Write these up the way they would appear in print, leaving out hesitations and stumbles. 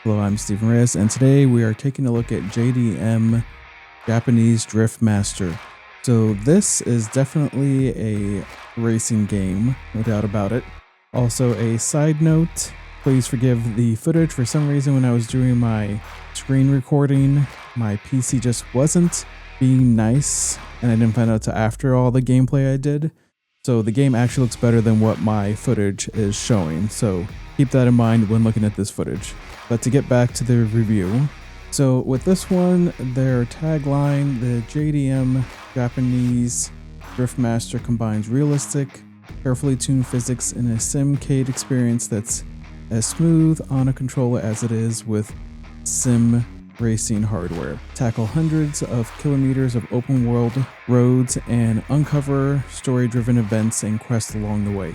Hello, I'm Stephen Reyes, and today we are taking a look at JDM Japanese Drift Master. So this is definitely a racing game, no doubt about it. Also, a side note, please forgive the footage. For some reason, when I was doing my screen recording, my PC just wasn't being nice, and I didn't find out till after all the gameplay I did. So the game actually looks better than what my footage is showing, so keep that in mind when looking at this footage. But to get back to the review, so with this one, their tagline, the JDM Japanese Drift Master combines realistic, carefully tuned physics in a simcade experience that's as smooth on a controller as it is with sim racing hardware. Tackle hundreds of kilometers of open world roads and uncover story-driven events and quests along the way.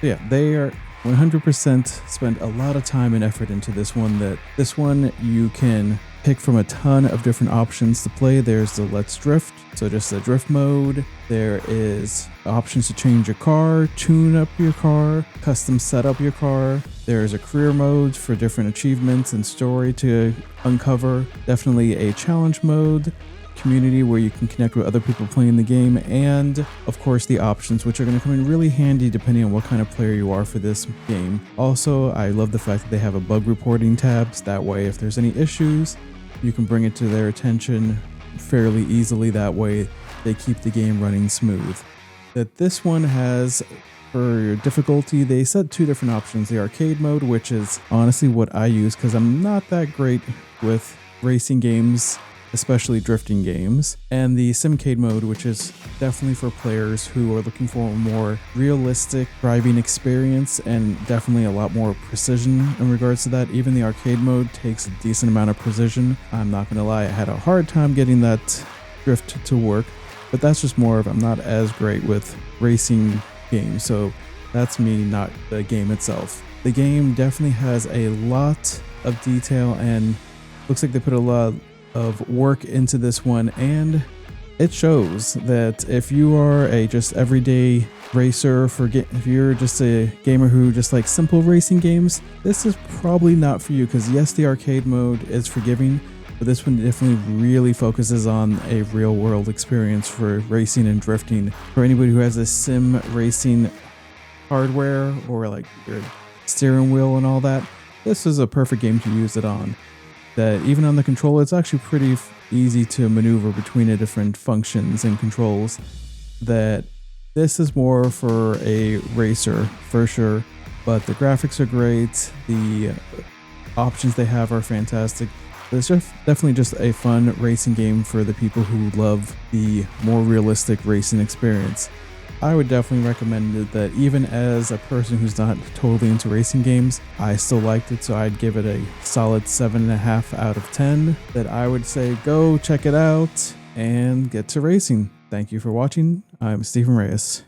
So yeah, they are 100% spent a lot of time and effort into this one. This one you can pick from a ton of different options to play. There's the Let's Drift, so just the drift mode. There is options to change your car, tune up your car, custom set up your car. There's a career mode for different achievements and story to uncover. Definitely a challenge mode, community where you can connect with other people playing the game, and of course the options, which are going to come in really handy depending on what kind of player you are for this game. Also, I love the fact that they have a bug reporting tabs. That way, if there's any issues, you can bring it to their attention fairly easily. That way they keep the game running smooth. That this one has, for difficulty, they set two different options. The arcade mode, which is honestly what I use because I'm not that great with racing games, especially drifting games, and the simcade mode, which is definitely for players who are looking for a more realistic driving experience and definitely a lot more precision in regards to that. Even the arcade mode takes a decent amount of precision. I'm not gonna lie, I had a hard time getting that drift to work, but that's just more of, I'm not as great with racing games, so that's me, not the game itself. The game definitely has a lot of detail and looks like they put a lot of work into this one, and it shows that if you are a just everyday racer, if you're just a gamer who just likes simple racing games, this is probably not for you, because yes, the arcade mode is forgiving, but this one definitely really focuses on a real world experience for racing and drifting. For anybody who has a sim racing hardware or like your steering wheel and all that, this is a perfect game to use it on. That even on the controller, it's actually pretty easy to maneuver between the different functions and controls. That this is more for a racer for sure, but the graphics are great, the options they have are fantastic. It's just definitely just a fun racing game for the people who love the more realistic racing experience. I would definitely recommend it, that even as a person who's not totally into racing games, I still liked it, so I'd give it a solid 7.5 out of 10. That I would say go check it out and get to racing. Thank you for watching. I'm Stephen Reyes.